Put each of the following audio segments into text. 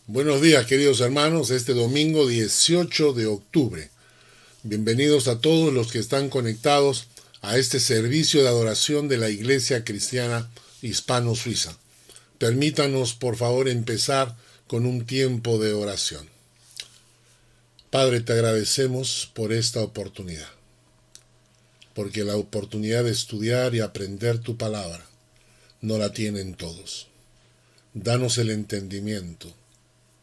Buenos días, queridos hermanos, este domingo 18 de octubre. Bienvenidos a todos los que están conectados a este servicio de adoración de la Iglesia Cristiana Hispano-Suiza. Permítanos, por favor, empezar con un tiempo de oración. Padre, te agradecemos por esta oportunidad, porque la oportunidad de estudiar y aprender tu palabra no la tienen todos. Danos el entendimiento.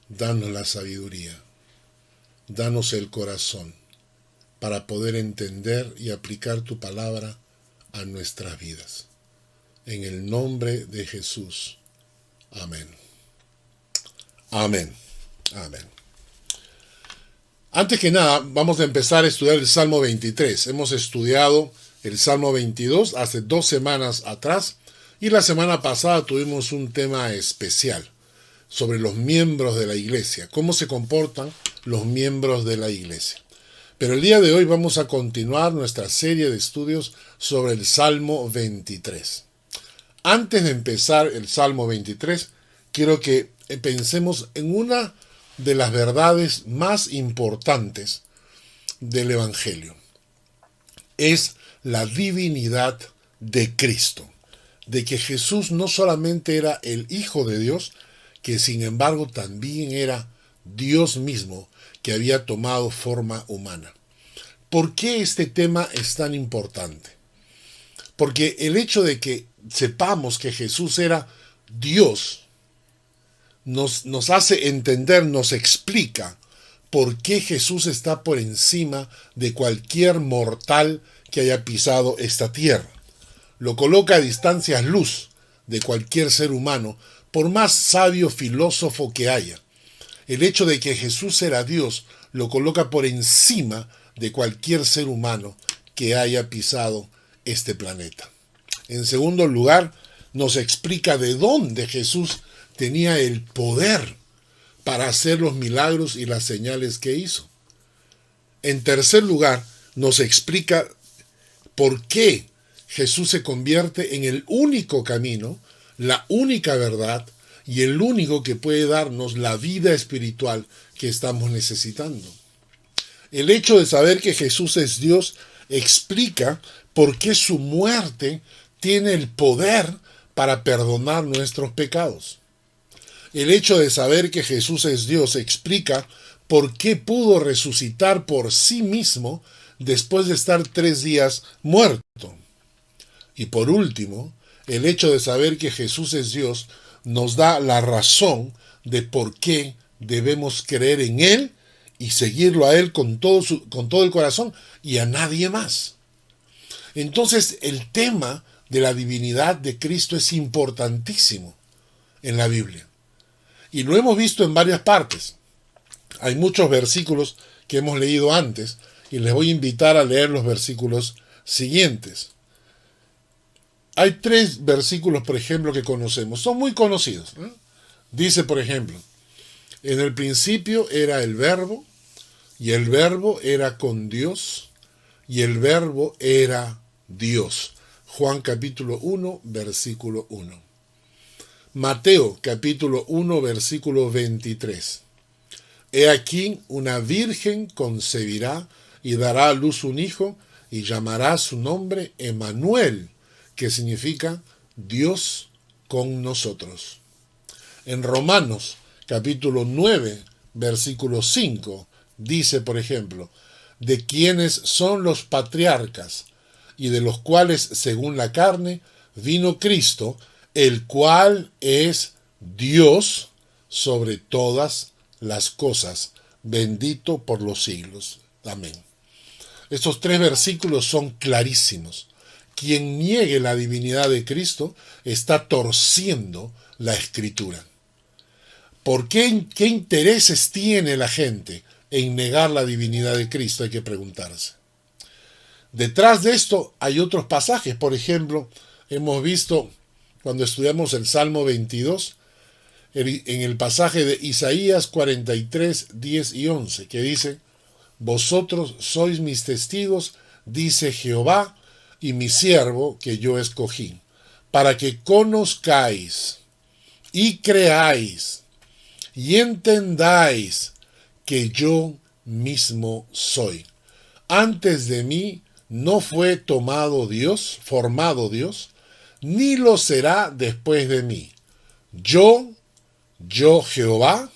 Danos la sabiduría, danos el corazón para poder entender y aplicar tu palabra a nuestras vidas. En el nombre de Jesús. Amén. Amén. Amén. Antes que nada, vamos a empezar a estudiar el Salmo 23. Hemos estudiado el Salmo 22 hace 2 semanas atrás y la semana pasada tuvimos un tema especial sobre los miembros de la iglesia, cómo se comportan los miembros de la iglesia. Pero el día de hoy vamos a continuar nuestra serie de estudios sobre el Salmo 23. Antes de empezar el Salmo 23, quiero que pensemos en una de las verdades más importantes del Evangelio. Es la divinidad de Cristo, de que Jesús no solamente era el Hijo de Dios, que sin embargo también era Dios mismo que había tomado forma humana. ¿Por qué este tema es tan importante? Porque el hecho de que sepamos que Jesús era Dios nos hace entender, nos explica por qué Jesús está por encima de cualquier mortal que haya pisado esta tierra. Lo coloca a distancias luz de cualquier ser humano, por más sabio filósofo que haya. El hecho de que Jesús era Dios lo coloca por encima de cualquier ser humano que haya pisado este planeta. En segundo lugar, nos explica de dónde Jesús tenía el poder para hacer los milagros y las señales que hizo. En tercer lugar, nos explica por qué Jesús se convierte en el único camino, la única verdad y el único que puede darnos la vida espiritual que estamos necesitando. El hecho de saber que Jesús es Dios explica por qué su muerte tiene el poder para perdonar nuestros pecados. El hecho de saber que Jesús es Dios explica por qué pudo resucitar por sí mismo después de estar 3 días muerto. Y por último, el hecho de saber que Jesús es Dios nos da la razón de por qué debemos creer en Él y seguirlo a Él con todo el corazón y a nadie más. Entonces, el tema de la divinidad de Cristo es importantísimo en la Biblia. Y lo hemos visto en varias partes. Hay muchos versículos que hemos leído antes y les voy a invitar a leer los versículos siguientes. Hay 3 versículos, por ejemplo, que conocemos. Son muy conocidos. Dice, por ejemplo, en el principio era el Verbo, y el Verbo era con Dios, y el Verbo era Dios. Juan capítulo 1, versículo 1. Mateo capítulo 1, versículo 23. He aquí una virgen concebirá y dará a luz un hijo, y llamará su nombre Emmanuel, que significa Dios con nosotros. En Romanos capítulo 9, versículo 5, dice, por ejemplo, de quienes son los patriarcas y de los cuales, según la carne, vino Cristo, el cual es Dios sobre todas las cosas, bendito por los siglos. Amén. Estos 3 versículos son clarísimos. Quien niegue la divinidad de Cristo está torciendo la Escritura. ¿Por qué intereses tiene la gente en negar la divinidad de Cristo? Hay que preguntarse. Detrás de esto hay otros pasajes. Por ejemplo, hemos visto cuando estudiamos el Salmo 22, en el pasaje de Isaías 43, 10 y 11, que dice: vosotros sois mis testigos, dice Jehová, y mi siervo que yo escogí, para que conozcáis y creáis y entendáis que yo mismo soy. Antes de mí no fue formado Dios, ni lo será después de mí. Yo Jehová,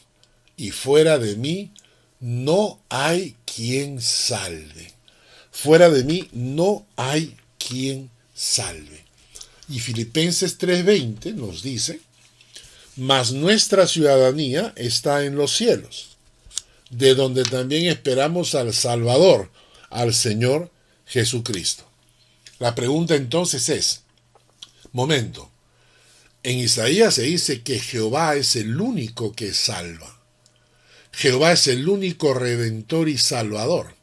y fuera de mí no hay quien salve. Fuera de mí no hay quien salve. Y Filipenses 3:20 nos dice, mas nuestra ciudadanía está en los cielos, de donde también esperamos al Salvador, al Señor Jesucristo. La pregunta entonces es, momento, en Isaías se dice que Jehová es el único que salva. Jehová es el único redentor y salvador.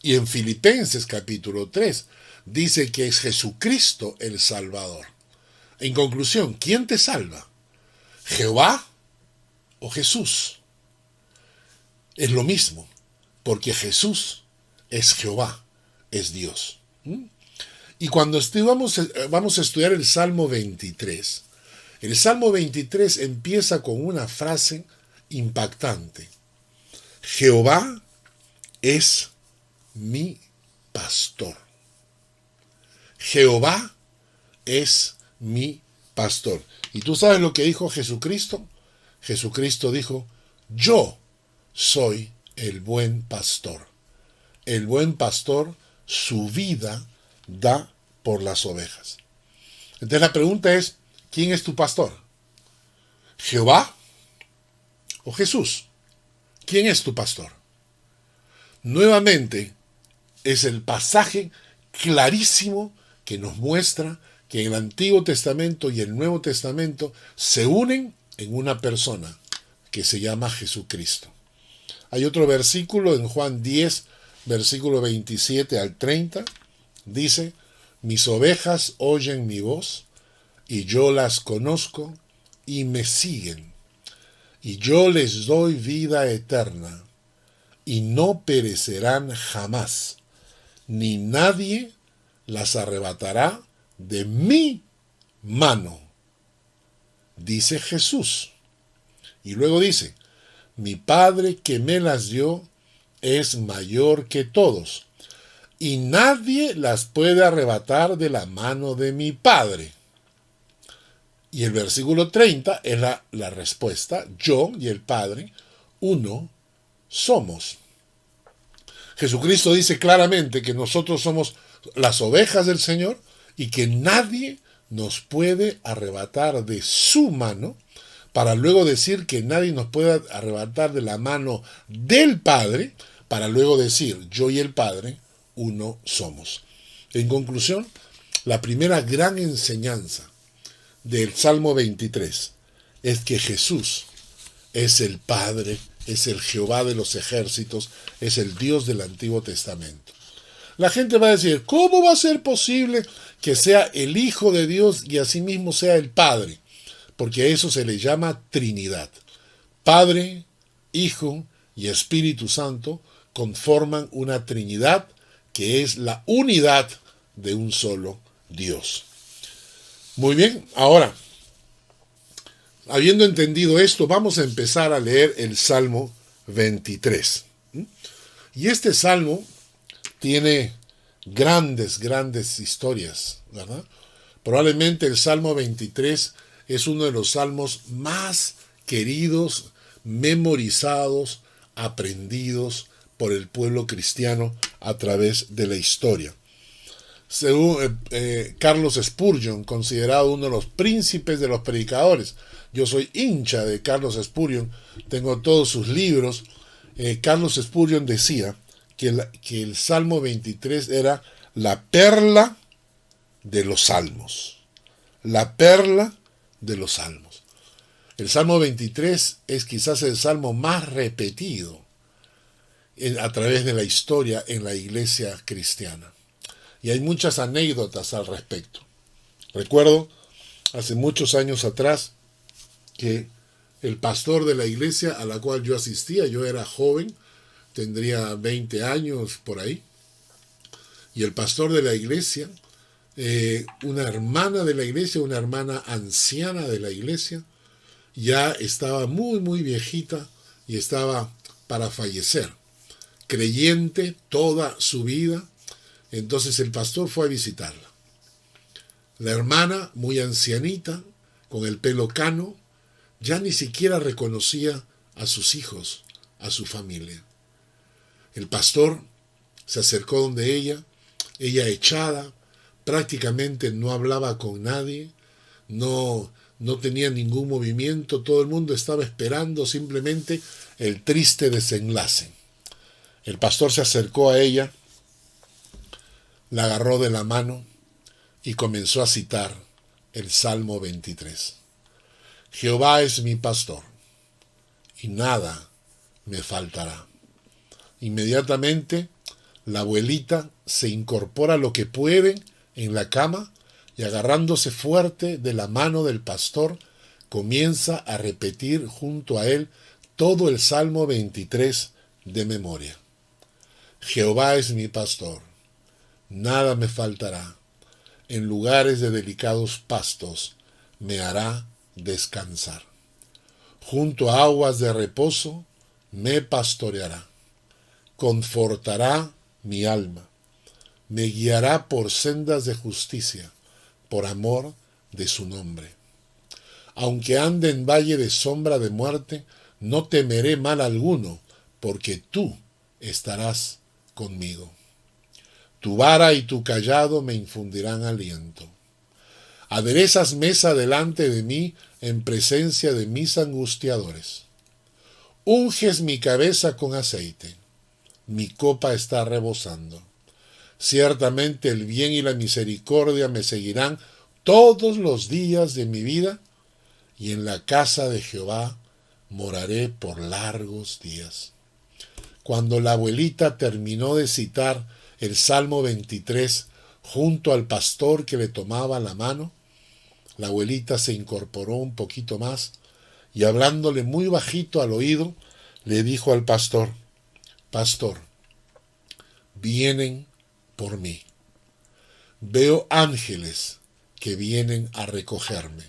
Y en Filipenses capítulo 3 dice que es Jesucristo el Salvador. En conclusión, ¿quién te salva? ¿Jehová o Jesús? Es lo mismo, porque Jesús es Jehová, es Dios. Y cuando vamos a estudiar el Salmo 23, el Salmo 23 empieza con una frase impactante. Jehová es mi pastor. Jehová es mi pastor. ¿Y tú sabes lo que dijo Jesucristo? Jesucristo dijo, yo soy el buen pastor. El buen pastor su vida da por las ovejas. Entonces la pregunta es, ¿quién es tu pastor? ¿Jehová o Jesús? ¿Quién es tu pastor? Nuevamente, es el pasaje clarísimo que nos muestra que el Antiguo Testamento y el Nuevo Testamento se unen en una persona que se llama Jesucristo. Hay otro versículo en Juan 10, versículo 27 al 30, dice, mis ovejas oyen mi voz, y yo las conozco, y me siguen, y yo les doy vida eterna, y no perecerán jamás, ni nadie las arrebatará de mi mano, dice Jesús. Y luego dice, mi Padre que me las dio es mayor que todos, y nadie las puede arrebatar de la mano de mi Padre. Y el versículo 30 es la respuesta, yo y el Padre, uno somos. Jesucristo dice claramente que nosotros somos las ovejas del Señor y que nadie nos puede arrebatar de su mano, para luego decir que nadie nos puede arrebatar de la mano del Padre, para luego decir yo y el Padre uno somos. En conclusión, la primera gran enseñanza del Salmo 23 es que Jesús es el Padre, es el Jehová de los ejércitos, es el Dios del Antiguo Testamento. La gente va a decir, ¿cómo va a ser posible que sea el Hijo de Dios y asimismo sea el Padre? Porque a eso se le llama Trinidad. Padre, Hijo y Espíritu Santo conforman una Trinidad que es la unidad de un solo Dios. Muy bien, ahora, habiendo entendido esto, vamos a empezar a leer el Salmo 23. Y este Salmo tiene grandes historias, ¿verdad? Probablemente el Salmo 23 es uno de los salmos más queridos, memorizados, aprendidos por el pueblo cristiano a través de la historia. Según Carlos Spurgeon, considerado uno de los príncipes de los predicadores. Yo soy hincha de Carlos Spurgeon, tengo todos sus libros. Carlos Spurgeon decía que el Salmo 23 era la perla de los salmos. La perla de los salmos. El Salmo 23 es quizás el salmo más repetido a través de la historia en la iglesia cristiana. Y hay muchas anécdotas al respecto. Recuerdo hace muchos años atrás que el pastor de la iglesia a la cual yo asistía, yo era joven, tendría 20 años por ahí, y el pastor de la iglesia, una hermana de la iglesia, una hermana anciana de la iglesia, ya estaba muy viejita y estaba para fallecer. Creyente toda su vida. Entonces el pastor fue a visitarla. La hermana, muy ancianita, con el pelo cano, ya ni siquiera reconocía a sus hijos, a su familia. El pastor se acercó donde ella echada, prácticamente no hablaba con nadie, no tenía ningún movimiento, todo el mundo estaba esperando simplemente el triste desenlace. El pastor se acercó a ella, la agarró de la mano y comenzó a citar el Salmo 23. Jehová es mi pastor, y nada me faltará. Inmediatamente la abuelita se incorpora lo que puede en la cama y agarrándose fuerte de la mano del pastor, comienza a repetir junto a él todo el Salmo 23 de memoria. Jehová es mi pastor, nada me faltará. En lugares de delicados pastos me hará descansar. Junto a aguas de reposo me pastoreará. Confortará mi alma. Me guiará por sendas de justicia, por amor de su nombre. Aunque ande en valle de sombra de muerte, no temeré mal alguno, porque tú estarás conmigo. Tu vara y tu cayado me infundirán aliento. Aderezas mesa delante de mí en presencia de mis angustiadores. Unges mi cabeza con aceite. Mi copa está rebosando. Ciertamente el bien y la misericordia me seguirán todos los días de mi vida, y en la casa de Jehová moraré por largos días. Cuando la abuelita terminó de citar el Salmo 23 junto al pastor que le tomaba la mano, la abuelita se incorporó un poquito más y hablándole muy bajito al oído, le dijo al pastor: Pastor, vienen por mí. Veo ángeles que vienen a recogerme.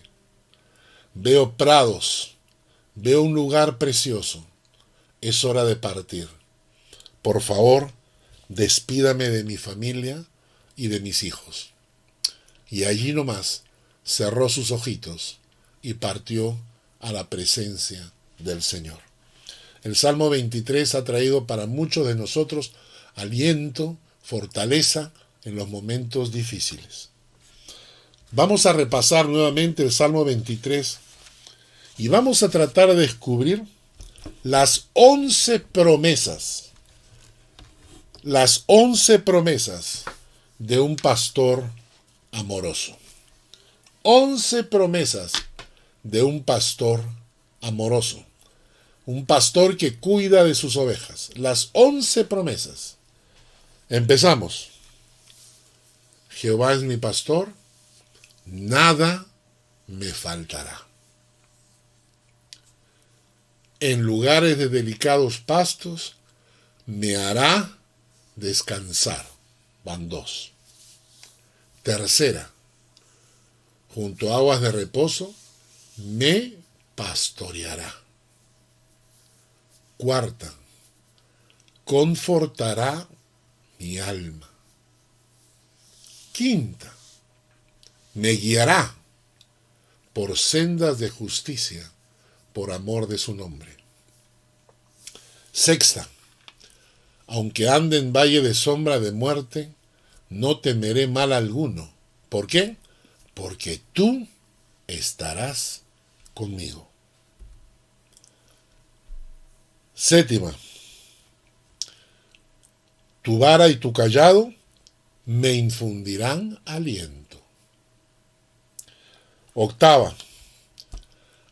Veo prados, veo un lugar precioso. Es hora de partir. Por favor, despídame de mi familia y de mis hijos. Y allí nomás cerró sus ojitos y partió a la presencia del Señor. El Salmo 23 ha traído para muchos de nosotros aliento, fortaleza en los momentos difíciles. Vamos a repasar nuevamente el Salmo 23 y vamos a tratar de descubrir las 11 promesas. Las 11 promesas de un pastor amoroso. 11 promesas de un pastor amoroso. Un pastor que cuida de sus ovejas. Las 11 promesas. Empezamos. Jehová es mi pastor, nada me faltará. En lugares de delicados pastos me hará descansar. Van 2. Tercera, junto a aguas de reposo me pastoreará. Cuarta, confortará mi alma. Quinta, me guiará por sendas de justicia, por amor de su nombre. Sexta, aunque ande en valle de sombra de muerte, no temeré mal alguno. ¿Por qué? Porque tú estarás conmigo. Séptima, tu vara y tu cayado me infundirán aliento. Octava,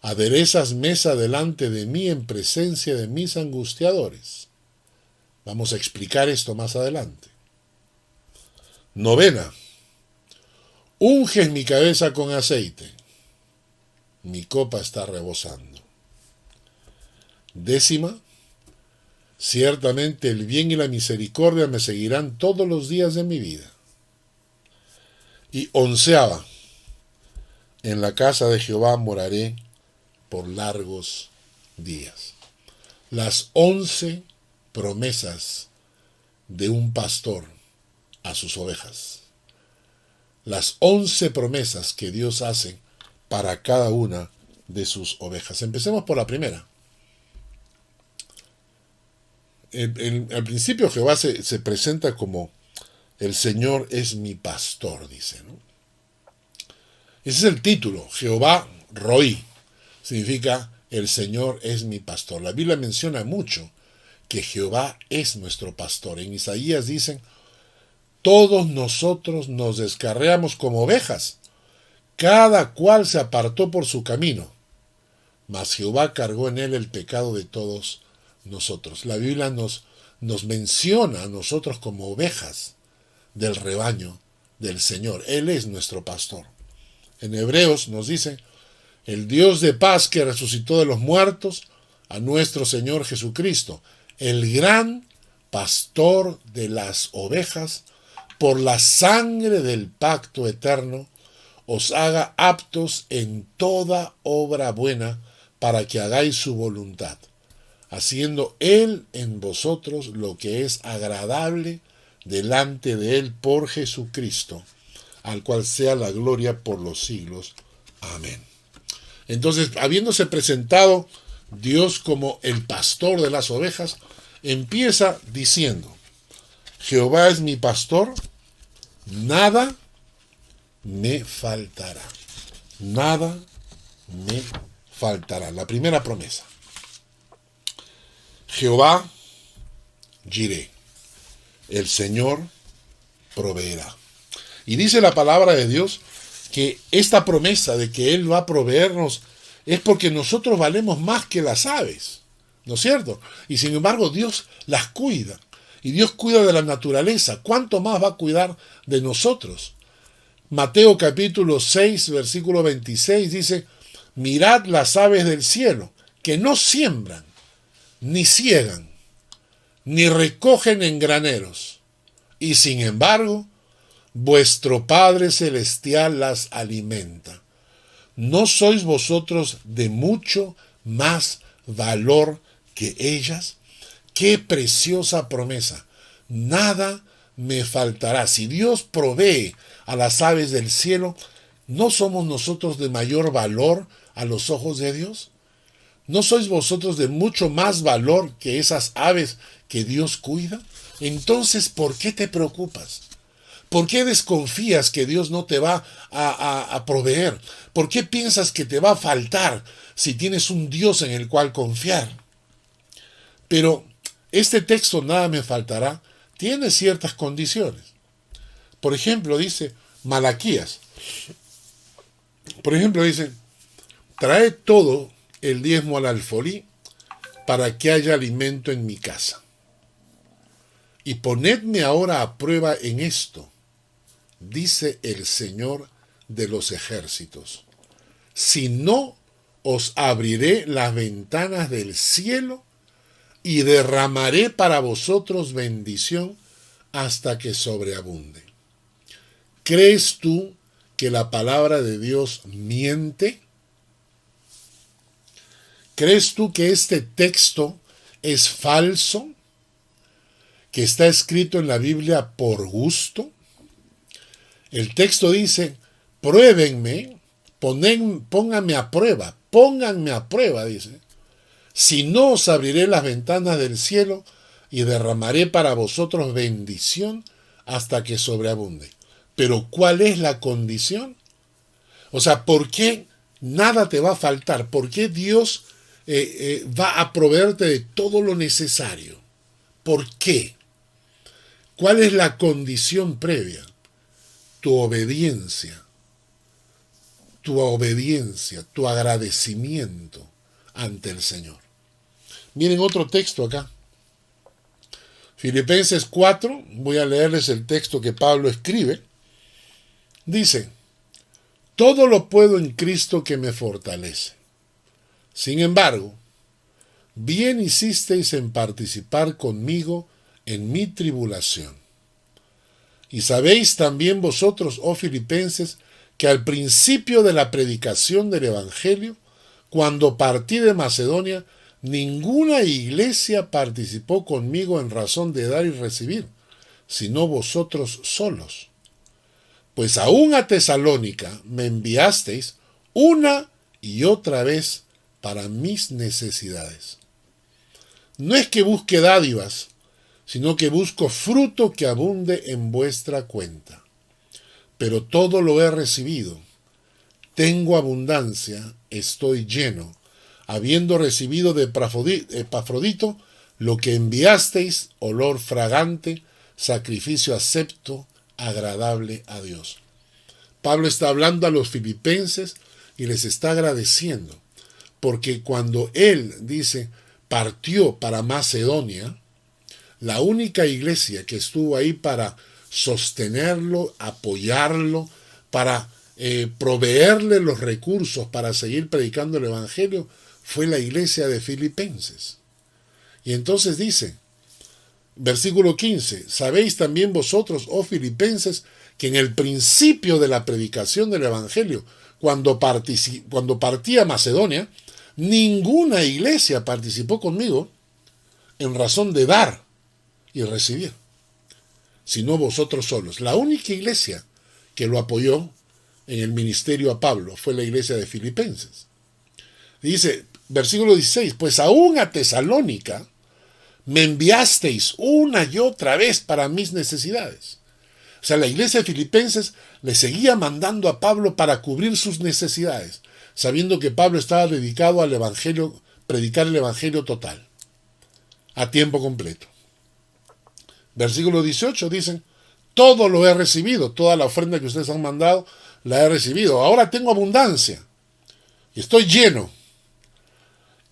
aderezas mesa delante de mí en presencia de mis angustiadores. Vamos a explicar esto más adelante. Novena, unges mi cabeza con aceite. Mi copa está rebosando. Décima, ciertamente el bien y la misericordia me seguirán todos los días de mi vida. Y onceava, en la casa de Jehová moraré por largos días. Las 11 promesas de un pastor a sus ovejas. Las 11 promesas que Dios hace para cada una de sus ovejas. Empecemos por la primera. Al principio Jehová se presenta como el Señor es mi pastor, dice, ¿no? Ese es el título, Jehová Roí. Significa el Señor es mi pastor. La Biblia menciona mucho que Jehová es nuestro pastor. En Isaías dicen, todos nosotros nos descarriamos como ovejas, cada cual se apartó por su camino, mas Jehová cargó en él el pecado de todos nosotros. La Biblia nos menciona a nosotros como ovejas del rebaño del Señor. Él es nuestro pastor. En Hebreos nos dice, el Dios de paz que resucitó de los muertos a nuestro Señor Jesucristo, el gran pastor de las ovejas, por la sangre del pacto eterno, os haga aptos en toda obra buena para que hagáis su voluntad, haciendo Él en vosotros lo que es agradable delante de Él por Jesucristo, al cual sea la gloria por los siglos. Amén. Entonces, habiéndose presentado Dios como el pastor de las ovejas, empieza diciendo, Jehová es mi pastor, nada me faltará. Nada me faltará. La primera promesa. Jehová Jireh, el Señor proveerá. Y dice la palabra de Dios que esta promesa de que Él va a proveernos es porque nosotros valemos más que las aves, ¿no es cierto? Y sin embargo Dios las cuida. Y Dios cuida de la naturaleza. ¿Cuánto más va a cuidar de nosotros? Mateo capítulo 6, versículo 26 dice, mirad las aves del cielo, que no siembran, ni ciegan, ni recogen en graneros, y sin embargo, vuestro Padre Celestial las alimenta. ¿No sois vosotros de mucho más valor que ellas? ¡Qué preciosa promesa! Nada me faltará. Si Dios provee a las aves del cielo, ¿no somos nosotros de mayor valor a los ojos de Dios? ¿No sois vosotros de mucho más valor que esas aves que Dios cuida? Entonces, ¿por qué te preocupas? ¿Por qué desconfías que Dios no te va a proveer? ¿Por qué piensas que te va a faltar si tienes un Dios en el cual confiar? Pero este texto, nada me faltará, tiene ciertas condiciones. Por ejemplo, dice Malaquías. Por ejemplo, dice, trae todo el diezmo al alfolí para que haya alimento en mi casa. Y ponedme ahora a prueba en esto, dice el Señor de los ejércitos. Si no, os abriré las ventanas del cielo y derramaré para vosotros bendición hasta que sobreabunde. ¿Crees tú que la palabra de Dios miente? ¿Crees tú que este texto es falso? ¿Que está escrito en la Biblia por gusto? El texto dice, pruébenme, pónganme a prueba, dice. Si no, os abriré las ventanas del cielo y derramaré para vosotros bendición hasta que sobreabunde. Pero ¿cuál es la condición? O sea, ¿por qué nada te va a faltar? ¿Por qué Dios va a proveerte de todo lo necesario? ¿Por qué? ¿Cuál es la condición previa? Tu obediencia, tu agradecimiento ante el Señor. Miren otro texto acá. Filipenses 4, voy a leerles el texto que Pablo escribe. Dice, todo lo puedo en Cristo que me fortalece. Sin embargo, bien hicisteis en participar conmigo en mi tribulación. Y sabéis también vosotros, oh filipenses, que al principio de la predicación del Evangelio, cuando partí de Macedonia, ninguna iglesia participó conmigo en razón de dar y recibir, sino vosotros solos. Pues aún a Tesalónica me enviasteis una y otra vez para mis necesidades. No es que busque dádivas, sino que busco fruto que abunde en vuestra cuenta. Pero todo lo he recibido. Tengo abundancia, estoy lleno, habiendo recibido de Epafrodito lo que enviasteis, olor fragante, sacrificio acepto, agradable a Dios. Pablo está hablando a los filipenses y les está agradeciendo, porque cuando él dice partió para Macedonia, la única iglesia que estuvo ahí para sostenerlo, apoyarlo, para proveerle los recursos para seguir predicando el evangelio, fue la iglesia de Filipenses. Y entonces dice, versículo 15, sabéis también vosotros, oh filipenses, que en el principio de la predicación del evangelio, cuando partí a Macedonia, ninguna iglesia participó conmigo en razón de dar y recibir, sino vosotros solos. La única iglesia que lo apoyó en el ministerio a Pablo fue la iglesia de Filipenses. Dice, versículo 16, pues aún a Tesalónica me enviasteis una y otra vez para mis necesidades. O sea, la iglesia de Filipenses le seguía mandando a Pablo para cubrir sus necesidades, sabiendo que Pablo estaba dedicado al evangelio, predicar el evangelio total, a tiempo completo. Versículo 18 dicen, todo lo he recibido, toda la ofrenda que ustedes han mandado, la he recibido. Ahora tengo abundancia y estoy lleno.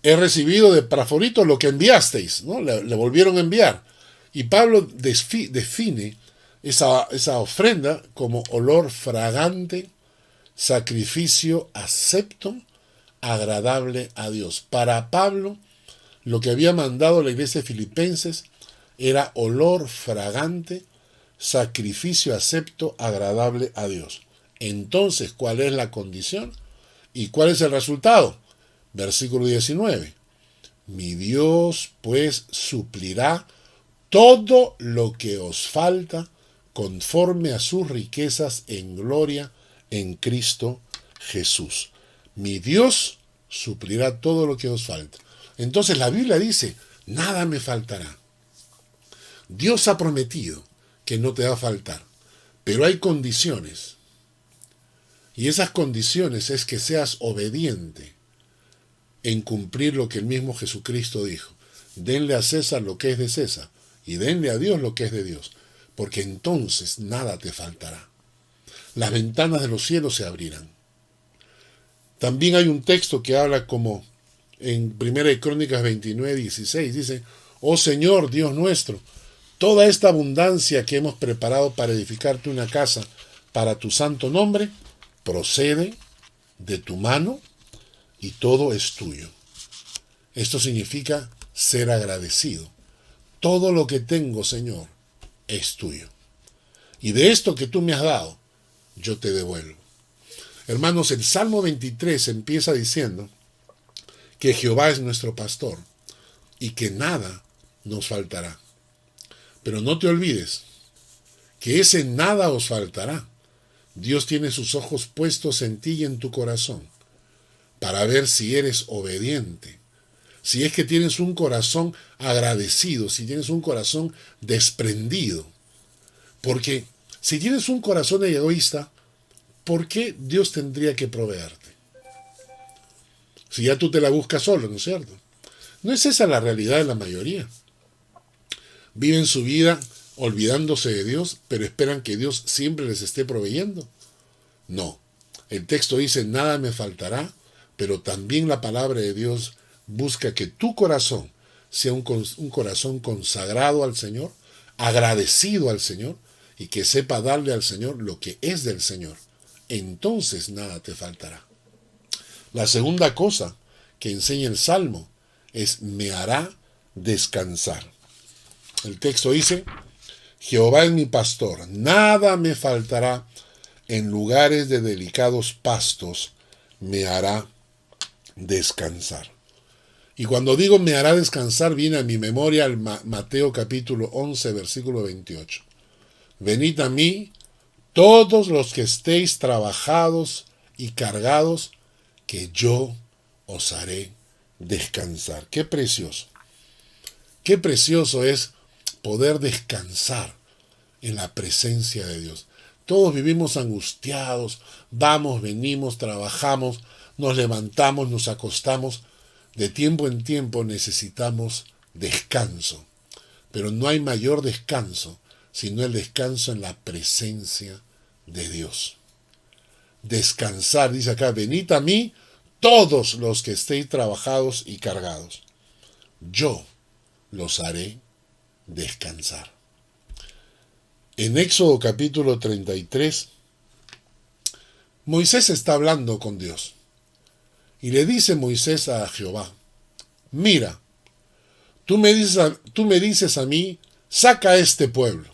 He recibido de Epafrodito lo que enviasteis, ¿no? Le volvieron a enviar. Y Pablo define esa ofrenda como olor fragante, sacrificio acepto, agradable a Dios. Para Pablo, lo que había mandado la iglesia de Filipenses era olor fragante, sacrificio acepto, agradable a Dios. Entonces, ¿cuál es la condición? ¿Y cuál es el resultado? Versículo 19. Mi Dios, pues, suplirá todo lo que os falta conforme a sus riquezas en gloria en Cristo Jesús. Mi Dios suplirá todo lo que os falta. Entonces la Biblia dice, nada me faltará. Dios ha prometido que no te va a faltar, pero hay condiciones. Y esas condiciones es que seas obediente en cumplir lo que el mismo Jesucristo dijo. Denle a César lo que es de César y denle a Dios lo que es de Dios, porque entonces nada te faltará. Las ventanas de los cielos se abrirán. También hay un texto que habla como en 1 Crónicas 29:16, dice, oh Señor Dios nuestro, toda esta abundancia que hemos preparado para edificarte una casa para tu santo nombre, procede de tu mano y todo es tuyo. Esto significa ser agradecido. Todo lo que tengo, Señor, es tuyo. Y de esto que tú me has dado, yo te devuelvo. Hermanos, el Salmo 23 empieza diciendo que Jehová es nuestro pastor y que nada nos faltará. Pero no te olvides que ese nada os faltará. Dios tiene sus ojos puestos en ti y en tu corazón para ver si eres obediente, si es que tienes un corazón agradecido, si tienes un corazón desprendido. Porque si tienes un corazón egoísta, ¿por qué Dios tendría que proveerte? Si ya tú te la buscas solo, ¿no es cierto? No es esa la realidad de la mayoría. Viven su vida olvidándose de Dios, pero esperan que Dios siempre les esté proveyendo. No. El texto dice, nada me faltará, pero también la palabra de Dios busca que tu corazón sea un corazón consagrado al Señor, agradecido al Señor, y que sepa darle al Señor lo que es del Señor. Entonces nada te faltará. La segunda cosa que enseña el Salmo es, me hará descansar. El texto dice, Jehová es mi pastor, nada me faltará, en lugares de delicados pastos me hará descansar. Y cuando digo me hará descansar, viene a mi memoria el Mateo capítulo 11, versículo 28. Venid a mí, todos los que estéis trabajados y cargados, que yo os haré descansar. Qué precioso. Qué precioso es poder descansar en la presencia de Dios. Todos vivimos angustiados, vamos, venimos, trabajamos, nos levantamos, nos acostamos. De tiempo en tiempo necesitamos descanso, pero no hay mayor descanso sino el descanso en la presencia de Dios. Descansar, dice acá, venid a mí todos los que estéis trabajados y cargados. Yo los haré descansar. En Éxodo capítulo 33, Moisés está hablando con Dios. Y le dice Moisés a Jehová, mira, tú me dices a mí, saca a este pueblo,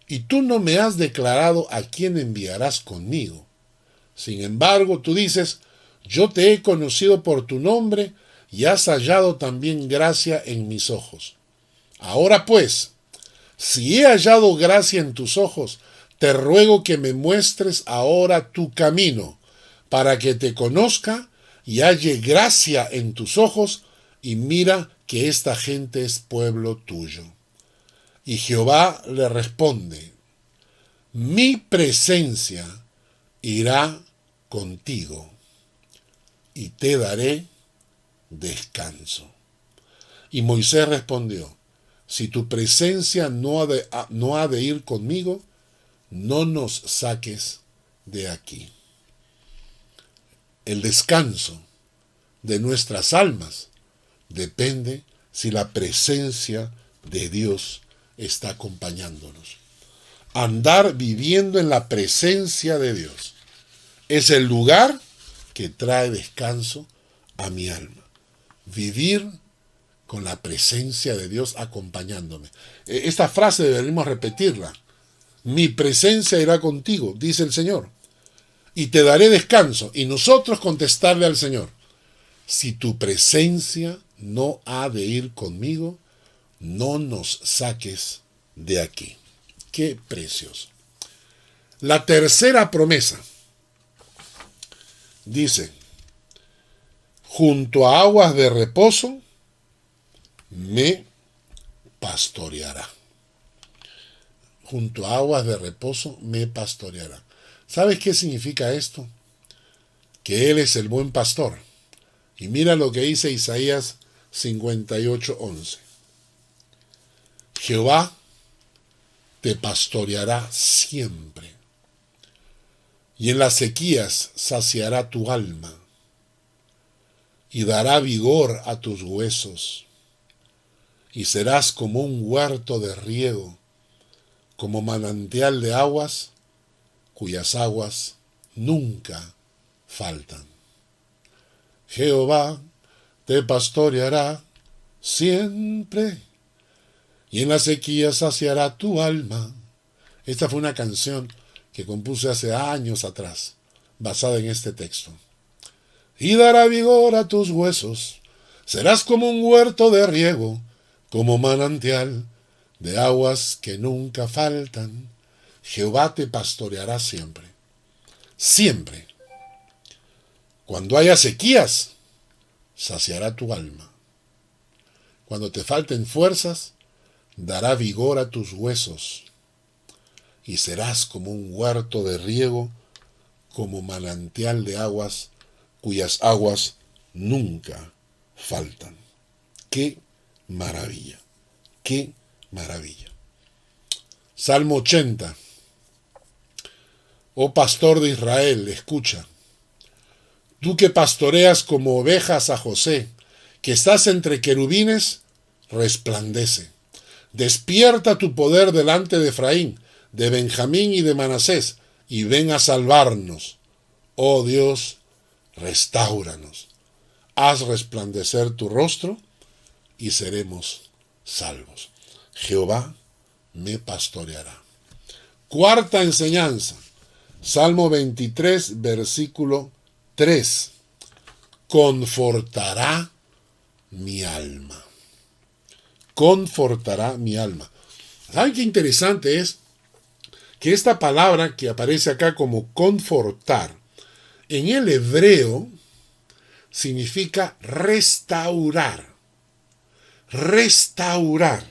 y tú no me has declarado a quién enviarás conmigo. Sin embargo, tú dices, yo te he conocido por tu nombre y has hallado también gracia en mis ojos. Ahora pues, si he hallado gracia en tus ojos, te ruego que me muestres ahora tu camino, para que te conozca y halle gracia en tus ojos, y mira que esta gente es pueblo tuyo. Y Jehová le responde, mi presencia irá contigo, y te daré descanso. Y Moisés respondió, si tu presencia no ha de ir conmigo, no nos saques de aquí. El descanso de nuestras almas depende si la presencia de Dios está acompañándonos. Andar viviendo en la presencia de Dios es el lugar que trae descanso a mi alma. Vivir con la presencia de Dios acompañándome. Esta frase deberíamos repetirla. Mi presencia irá contigo, dice el Señor, y te daré descanso. Y nosotros contestarle al Señor, si tu presencia no ha de ir conmigo, no nos saques de aquí. Qué precioso. La tercera promesa dice, junto a aguas de reposo me pastoreará. Junto a aguas de reposo me pastoreará. ¿Sabes qué significa esto? Que Él es el buen pastor. Y mira lo que dice Isaías 58:11. Jehová te pastoreará siempre, y en las sequías saciará tu alma, y dará vigor a tus huesos, y serás como un huerto de riego, como manantial de aguas, cuyas aguas nunca faltan. Jehová te pastoreará siempre, y en la sequía saciará tu alma. Esta fue una canción que compuse hace años atrás, basada en este texto. Y dará vigor a tus huesos, serás como un huerto de riego, como manantial de aguas que nunca faltan. Jehová te pastoreará siempre. Siempre. Cuando haya sequías, saciará tu alma. Cuando te falten fuerzas, dará vigor a tus huesos. Y serás como un huerto de riego, como manantial de aguas, cuyas aguas nunca faltan. ¡Qué maravilla! ¡Qué maravilla! Salmo 80. Oh pastor de Israel, escucha. Tú que pastoreas como ovejas a José, que estás entre querubines, resplandece. Despierta tu poder delante de Efraín, de Benjamín y de Manasés, y ven a salvarnos. Oh Dios, restáuranos. Haz resplandecer tu rostro y seremos salvos. Jehová me pastoreará. Cuarta enseñanza. Salmo 23, versículo 3. confortará mi alma. Confortará mi alma. ¿Saben qué interesante es? Que esta palabra que aparece acá como confortar, en el hebreo significa restaurar. Restaurar.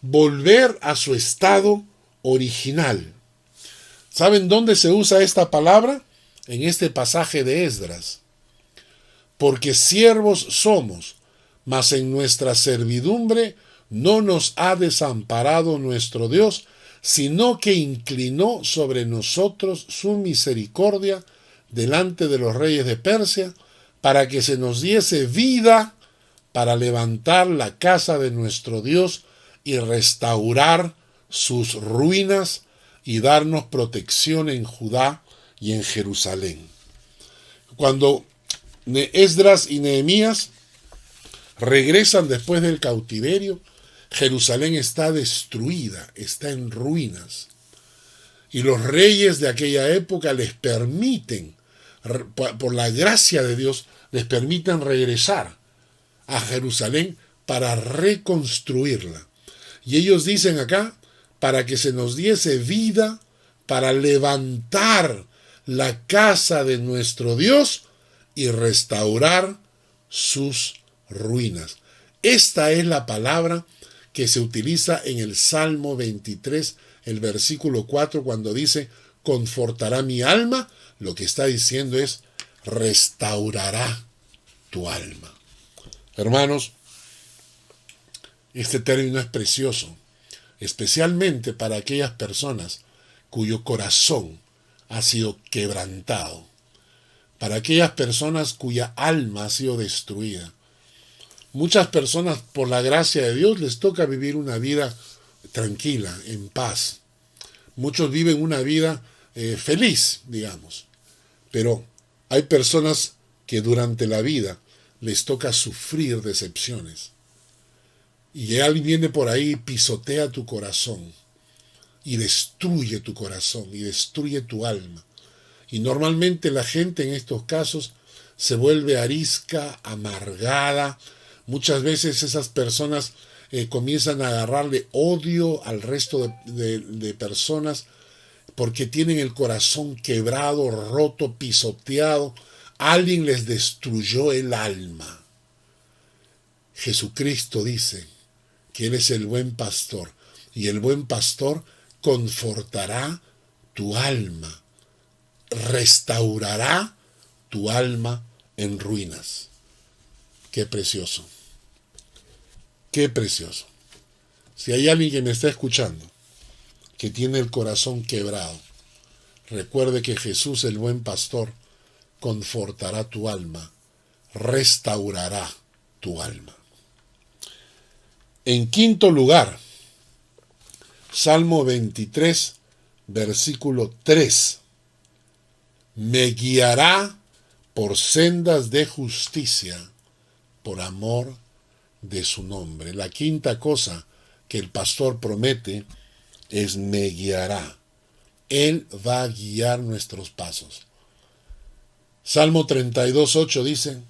Volver a su estado original. ¿Saben dónde se usa esta palabra? En este pasaje de Esdras. Porque siervos somos, mas en nuestra servidumbre no nos ha desamparado nuestro Dios, sino que inclinó sobre nosotros su misericordia delante de los reyes de Persia, para que se nos diese vida para levantar la casa de nuestro Dios y restaurar sus ruinas y darnos protección en Judá y en Jerusalén. Cuando Esdras y Nehemías regresan después del cautiverio, Jerusalén está destruida, está en ruinas. Y los reyes de aquella época les permiten, por la gracia de Dios, les permiten regresar a Jerusalén para reconstruirla. Y ellos dicen acá, para que se nos diese vida para levantar la casa de nuestro Dios y restaurar sus ruinas. Esta es la palabra que se utiliza en el Salmo 23, el versículo 4, cuando dice, confortará mi alma. Lo que está diciendo es, restaurará tu alma. Hermanos, este término es precioso, especialmente para aquellas personas cuyo corazón ha sido quebrantado, para aquellas personas cuya alma ha sido destruida. Muchas personas, por la gracia de Dios, les toca vivir una vida tranquila, en paz. Muchos viven una vida feliz, digamos. Pero hay personas que durante la vida les toca sufrir decepciones. Y alguien viene por ahí, pisotea tu corazón y destruye tu corazón y destruye tu alma. Y normalmente la gente en estos casos se vuelve arisca, amargada. Muchas veces esas personas comienzan a agarrarle odio al resto de personas porque tienen el corazón quebrado, roto, pisoteado. Alguien les destruyó el alma. Jesucristo dice que Él es el buen pastor y el buen pastor confortará tu alma, restaurará tu alma en ruinas. Qué precioso. Qué precioso. Si hay alguien que me está escuchando, que tiene el corazón quebrado, recuerde que Jesús, el buen pastor, confortará tu alma, restaurará tu alma. En quinto lugar, Salmo 23, versículo 3. Me guiará por sendas de justicia, por amor de su nombre. La quinta cosa que el pastor promete es me guiará. Él va a guiar nuestros pasos. Salmo 32:8 dice,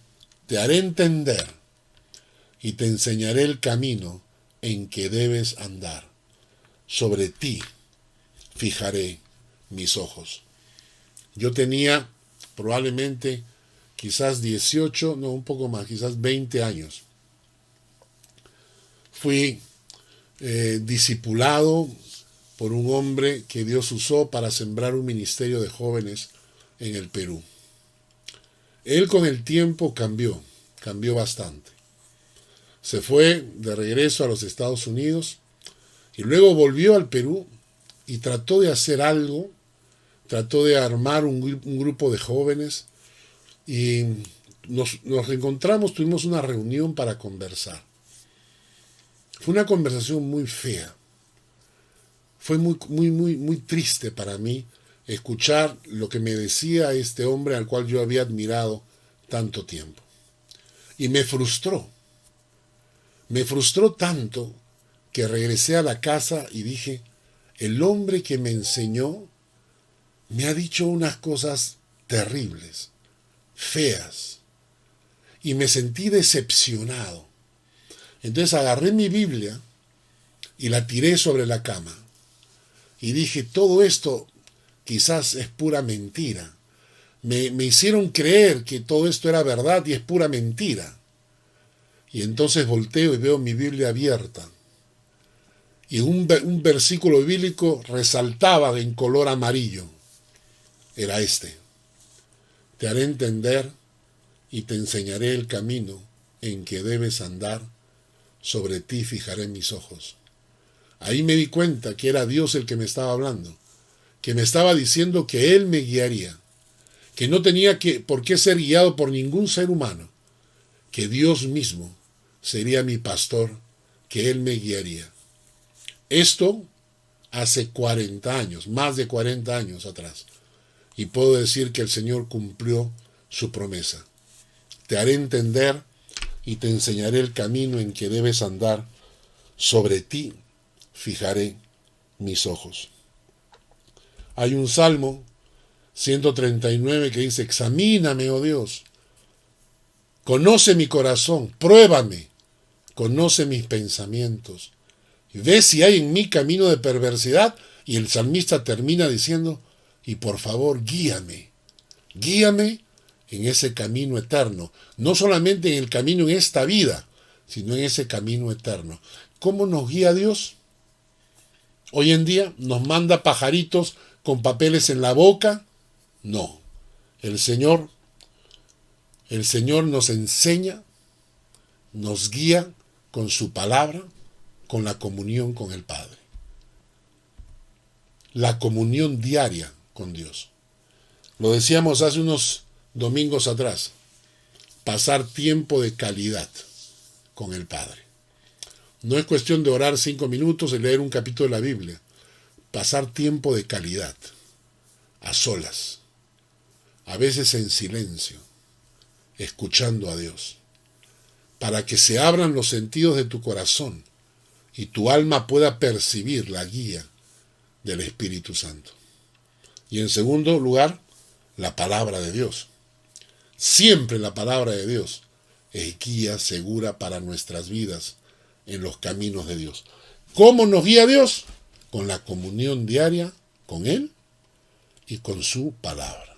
te haré entender y te enseñaré el camino en que debes andar. Sobre ti fijaré mis ojos. Yo tenía probablemente quizás 18, no, un poco más, quizás 20 años. Fui discipulado por un hombre que Dios usó para sembrar un ministerio de jóvenes en el Perú. Él con el tiempo cambió bastante. Se fue de regreso a los Estados Unidos y luego volvió al Perú y trató de hacer algo, trató de armar un grupo de jóvenes y nos reencontramos, tuvimos una reunión para conversar. Fue una conversación muy fea. Fue muy triste para mí escuchar lo que me decía este hombre al cual yo había admirado tanto tiempo. Y me frustró. Me frustró tanto que regresé a la casa y dije, el hombre que me enseñó me ha dicho unas cosas terribles, feas. y me sentí decepcionado. Entonces agarré mi Biblia y la tiré sobre la cama. Y dije, todo esto quizás es pura mentira. Me hicieron creer que todo esto era verdad y es pura mentira. Y entonces volteo y veo mi Biblia abierta. Y un versículo bíblico resaltaba en color amarillo. Era este: te haré entender y te enseñaré el camino en que debes andar, sobre ti fijaré mis ojos. Ahí me di cuenta que era Dios el que me estaba hablando, que me estaba diciendo que Él me guiaría, que no tenía por qué ser guiado por ningún ser humano, que Dios mismo sería mi pastor, que Él me guiaría. Esto hace 40 años, más de 40 años atrás. Y puedo decir que el Señor cumplió su promesa. Te haré entender y te enseñaré el camino en que debes andar. Sobre ti fijaré mis ojos. Hay un Salmo 139 que dice: examíname, oh Dios, conoce mi corazón, pruébame, conoce mis pensamientos, ve si hay en mí camino de perversidad. Y el salmista termina diciendo: y por favor, guíame en ese camino eterno, no solamente en el camino en esta vida, sino en ese camino eterno. ¿Cómo nos guía Dios? Hoy en día nos manda pajaritos con papeles en la boca. No, el Señor nos enseña, nos guía con su palabra, con la comunión con el Padre. La comunión diaria con Dios. Lo decíamos hace unos domingos atrás: pasar tiempo de calidad con el Padre. No es cuestión de orar 5 minutos y leer un capítulo de la Biblia. Pasar tiempo de calidad, a solas, a veces en silencio, escuchando a Dios, para que se abran los sentidos de tu corazón y tu alma pueda percibir la guía del Espíritu Santo. Y en segundo lugar, la palabra de Dios. Siempre la palabra de Dios es guía segura para nuestras vidas en los caminos de Dios. ¿Cómo nos guía Dios? Con la comunión diaria con Él y con su palabra.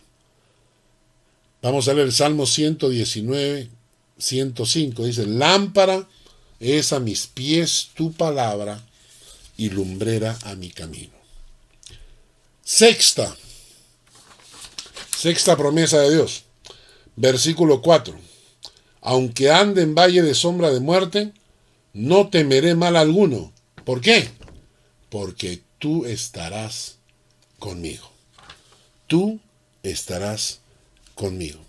Vamos a leer el Salmo 119, 105. Dice: lámpara es a mis pies tu palabra y lumbrera a mi camino. Sexta promesa de Dios. Versículo 4. Aunque ande en valle de sombra de muerte, no temeré mal alguno. ¿Por qué? Porque tú estarás conmigo. Tú estarás conmigo.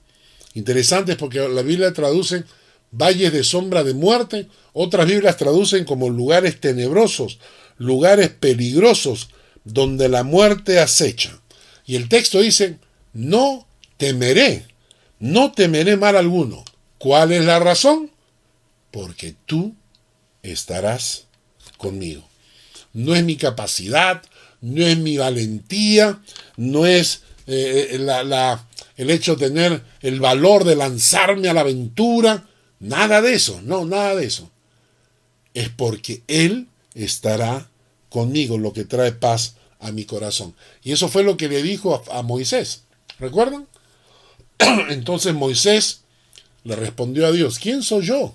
Interesante, porque la Biblia traduce valles de sombra de muerte. Otras Biblias traducen como lugares tenebrosos, lugares peligrosos, donde la muerte acecha. Y el texto dice: no temeré mal alguno. ¿Cuál es la razón? Porque tú estarás conmigo. No es mi capacidad, no es mi valentía, no es el hecho de tener el valor de lanzarme a la aventura, nada de eso, no, nada de eso. Es porque Él estará conmigo, lo que trae paz a mi corazón. Y eso fue lo que le dijo a Moisés. ¿Recuerdan? Entonces Moisés le respondió a Dios: ¿quién soy yo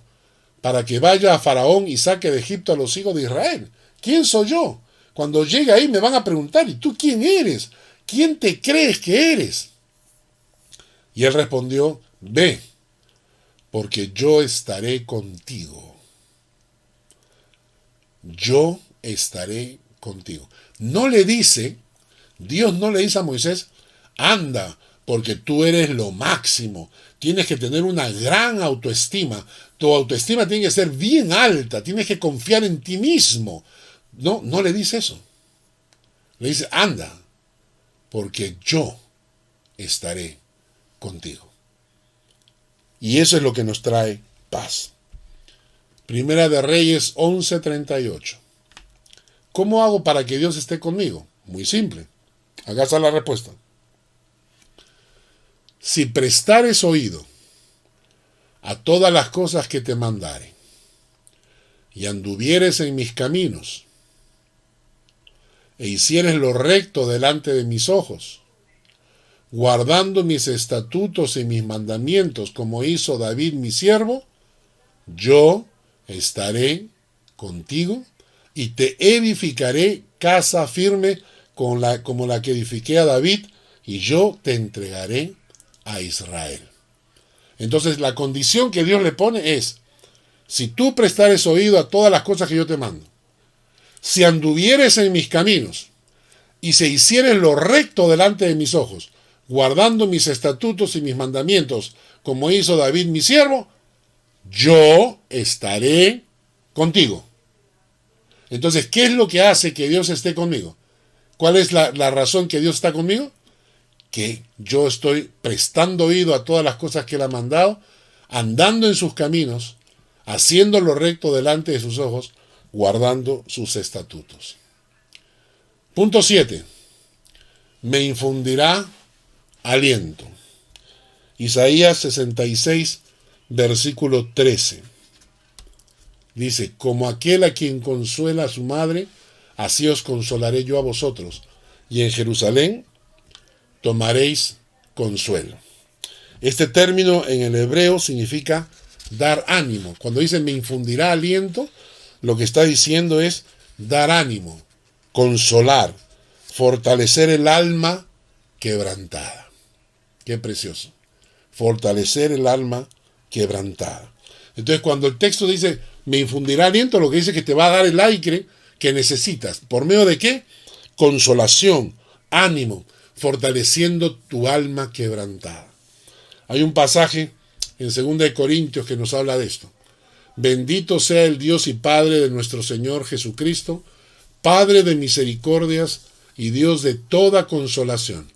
para que vaya a Faraón y saque de Egipto a los hijos de Israel? ¿Quién soy yo? Cuando llegue ahí me van a preguntar: ¿y tú quién eres? ¿Quién te crees que eres? Y él respondió: ve, porque yo estaré contigo. Yo estaré contigo. No le dice, Dios no le dice a Moisés: anda, porque tú eres lo máximo. Tienes que tener una gran autoestima. Tu autoestima tiene que ser bien alta. Tienes que confiar en ti mismo. No, no le dice eso. Le dice: anda, porque yo estaré contigo. Y eso es lo que nos trae paz. Primera de Reyes 11:38. ¿Cómo hago para que Dios esté conmigo? Muy simple. Acá está la respuesta. Si prestares oído a todas las cosas que te mandare, y anduvieres en mis caminos, e hicieres lo recto delante de mis ojos, guardando mis estatutos y mis mandamientos, como hizo David mi siervo, yo estaré contigo y te edificaré casa firme como la que edifiqué a David, y yo te entregaré a Israel. Entonces la condición que Dios le pone es: si tú prestares oído a todas las cosas que yo te mando, si anduvieres en mis caminos y se hicieres lo recto delante de mis ojos, guardando mis estatutos y mis mandamientos, como hizo David mi siervo, yo estaré contigo. Entonces, ¿qué es lo que hace que Dios esté conmigo? ¿Cuál es la razón que Dios está conmigo? Que yo estoy prestando oído a todas las cosas que Él ha mandado, andando en sus caminos, haciendo lo recto delante de sus ojos, guardando sus estatutos. Punto 7. Me infundirá aliento. Isaías 66, versículo 13. Dice: como aquel a quien consuela a su madre, así os consolaré yo a vosotros, y en Jerusalén tomaréis consuelo. Este término en el hebreo significa dar ánimo. Cuando dice me infundirá aliento, lo que está diciendo es dar ánimo, consolar, fortalecer el alma quebrantada. Qué precioso. Fortalecer el alma quebrantada. Entonces, cuando el texto dice me infundirá aliento, lo que dice es que te va a dar el aire que necesitas. ¿Por medio de qué? Consolación, ánimo, fortaleciendo tu alma quebrantada. Hay un pasaje en 2 Corintios que nos habla de esto. Bendito sea el Dios y Padre de nuestro Señor Jesucristo, Padre de misericordias y Dios de toda consolación,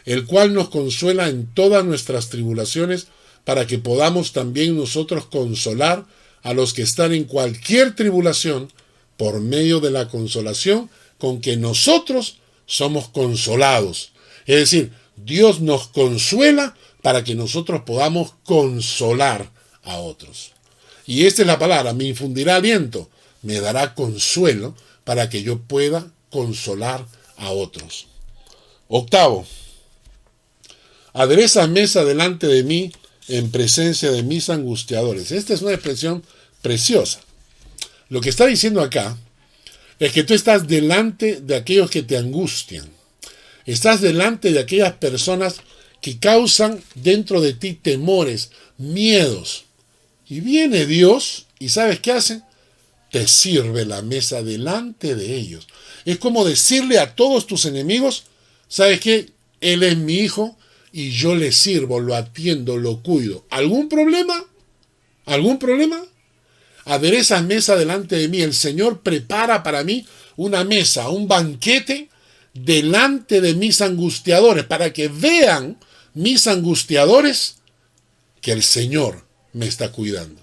el cual nos consuela en todas nuestras tribulaciones, para que podamos también nosotros consolar a los que están en cualquier tribulación, por medio de la consolación con que nosotros somos consolados. Es decir, Dios nos consuela para que nosotros podamos consolar a otros. Y esta es la palabra: me infundirá aliento, me dará consuelo para que yo pueda consolar a otros. 8. Adereza mesa delante de mí en presencia de mis angustiadores. Esta es una expresión preciosa. Lo que está diciendo acá es que tú estás delante de aquellos que te angustian. Estás delante de aquellas personas que causan dentro de ti temores, miedos. Y viene Dios y ¿sabes qué hace? Te sirve la mesa delante de ellos. Es como decirle a todos tus enemigos: ¿sabes qué? Él es mi hijo y yo le sirvo, lo atiendo, lo cuido. ¿Algún problema? ¿Algún problema? Aderezas mesa delante de mí. El Señor prepara para mí una mesa, un banquete delante de mis angustiadores, para que vean mis angustiadores que el Señor me está cuidando.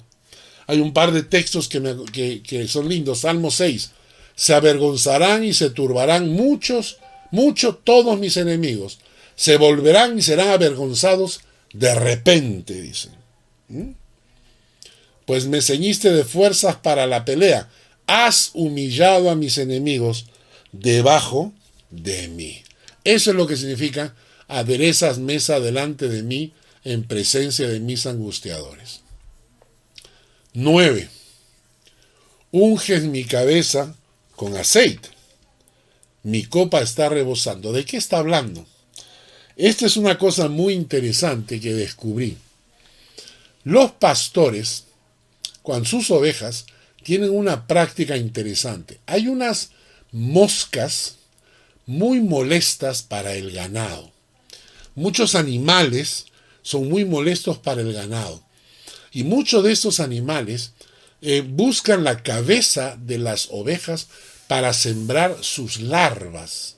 Hay un par de textos que son lindos. Salmo 6. Se avergonzarán y se turbarán mucho todos mis enemigos. Se volverán y serán avergonzados de repente, dice. Pues me ceñiste de fuerzas para la pelea. Has humillado a mis enemigos debajo de mí. Eso es lo que significa: aderezas mesa delante de mí en presencia de mis angustiadores. 9. Unges mi cabeza con aceite. Mi copa está rebosando. ¿De qué está hablando? Esta es una cosa muy interesante que descubrí. Los pastores, con sus ovejas, tienen una práctica interesante. Hay unas moscas muy molestas para el ganado. Muchos animales son muy molestos para el ganado. Y muchos de estos animales buscan la cabeza de las ovejas para sembrar sus larvas.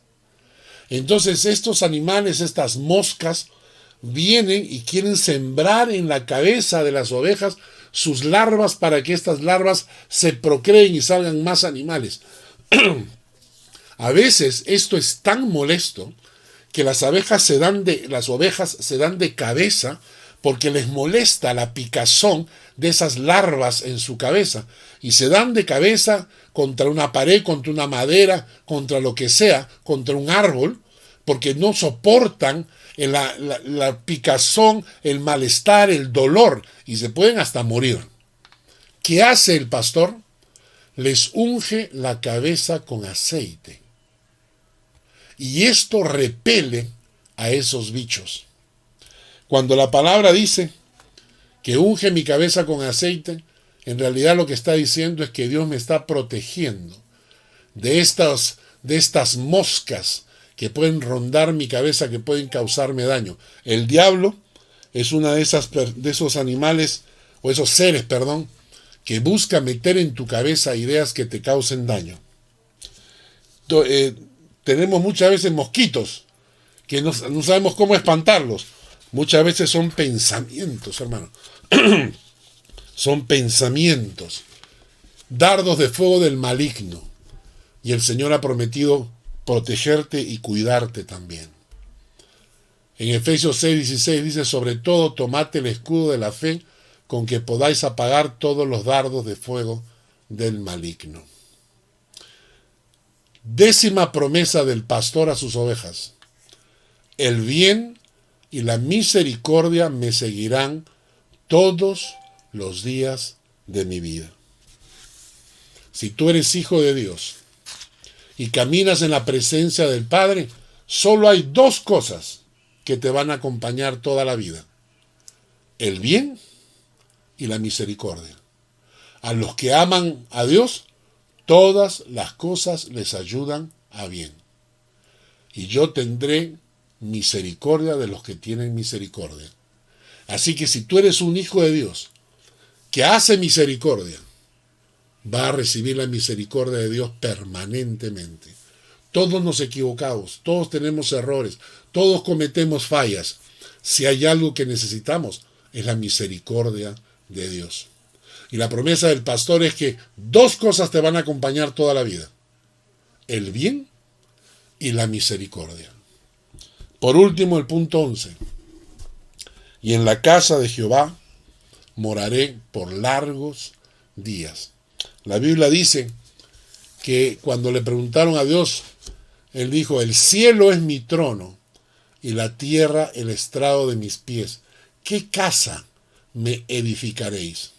Entonces estos animales, estas moscas, vienen y quieren sembrar en la cabeza de las ovejas sus larvas para que estas larvas se procreen y salgan más animales. A veces esto es tan molesto que las ovejas se dan de cabeza porque les molesta la picazón de esas larvas en su cabeza y se dan de cabeza contra una pared, contra una madera, contra lo que sea, contra un árbol, porque no soportan la picazón, el malestar, el dolor, y se pueden hasta morir. ¿Qué hace el pastor? Les unge la cabeza con aceite. Y esto repele a esos bichos. Cuando la palabra dice que unge mi cabeza con aceite, en realidad lo que está diciendo es que Dios me está protegiendo de estas moscas que pueden rondar mi cabeza, que pueden causarme daño. El diablo es una de esos animales, o esos seres, perdón, que busca meter en tu cabeza ideas que te causen daño. Tenemos muchas veces mosquitos, que no sabemos cómo espantarlos. Muchas veces son pensamientos, hermano. Son pensamientos, dardos de fuego del maligno. Y el Señor ha prometido protegerte y cuidarte también. En Efesios 6:16 dice, sobre todo tomad el escudo de la fe, con que podáis apagar todos los dardos de fuego del maligno. 10ª promesa del pastor a sus ovejas. El bien y la misericordia me seguirán todos los días de mi vida. Si tú eres hijo de Dios y caminas en la presencia del Padre, solo hay 2 cosas que te van a acompañar toda la vida: el bien y la misericordia. A los que aman a Dios, todas las cosas les ayudan a bien. Y yo tendré misericordia de los que tienen misericordia. Así que si tú eres un hijo de Dios que hace misericordia, va a recibir la misericordia de Dios permanentemente. Todos nos equivocamos, todos tenemos errores, todos cometemos fallas. Si hay algo que necesitamos, es la misericordia de Dios. Y la promesa del pastor es que 2 cosas te van a acompañar toda la vida: el bien y la misericordia. Por último, el punto 11. Y en la casa de Jehová moraré por largos días. La Biblia dice que cuando le preguntaron a Dios, Él dijo, el cielo es mi trono y la tierra el estrado de mis pies. ¿Qué casa me edificaréis?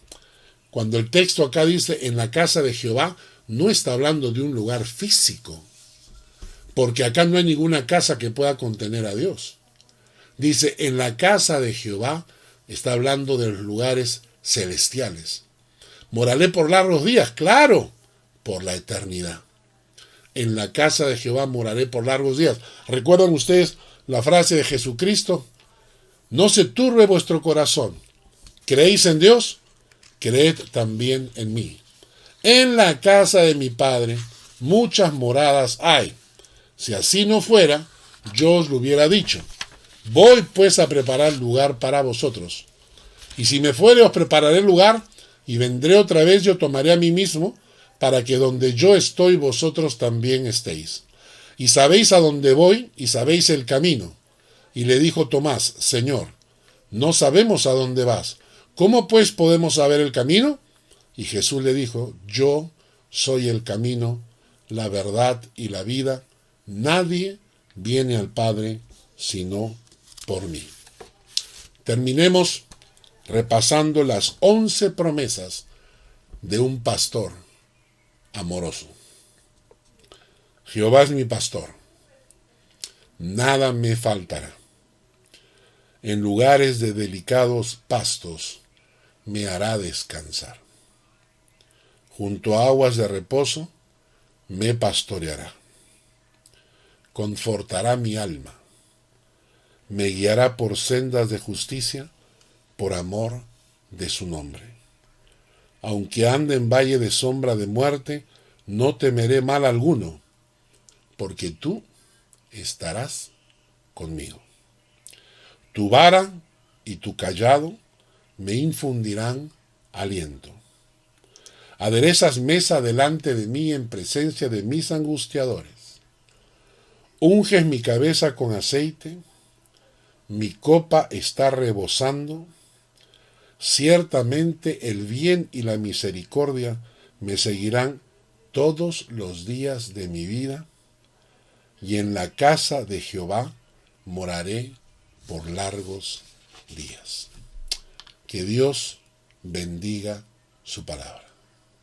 Cuando el texto acá dice en la casa de Jehová, no está hablando de un lugar físico, porque acá no hay ninguna casa que pueda contener a Dios. Dice, en la casa de Jehová, está hablando de los lugares celestiales. Moraré por largos días, claro, por la eternidad. En la casa de Jehová moraré por largos días. ¿Recuerdan ustedes la frase de Jesucristo? No se turbe vuestro corazón. ¿Creéis en Dios? Creed también en mí. En la casa de mi Padre muchas moradas hay. Si así no fuera, yo os lo hubiera dicho. Voy pues a preparar lugar para vosotros. Y si me fuere, os prepararé lugar, y vendré otra vez y os tomaré a mí mismo, para que donde yo estoy, vosotros también estéis. Y sabéis a dónde voy, y sabéis el camino. Y le dijo Tomás, Señor, no sabemos a dónde vas. ¿Cómo pues podemos saber el camino? Y Jesús le dijo, yo soy el camino, la verdad y la vida. Nadie viene al Padre sino por mí. Terminemos repasando las 11 promesas de un pastor amoroso. Jehová es mi pastor, nada me faltará. En lugares de delicados pastos me hará descansar. Junto a aguas de reposo me pastoreará. Confortará mi alma. Me guiará por sendas de justicia, por amor de su nombre. Aunque ande en valle de sombra de muerte, no temeré mal alguno, porque tú estarás conmigo. Tu vara y tu cayado me infundirán aliento. Aderezas mesa delante de mí en presencia de mis angustiadores. Unges mi cabeza con aceite, mi copa está rebosando. Ciertamente el bien y la misericordia me seguirán todos los días de mi vida, y en la casa de Jehová moraré por largos días. Que Dios bendiga su palabra.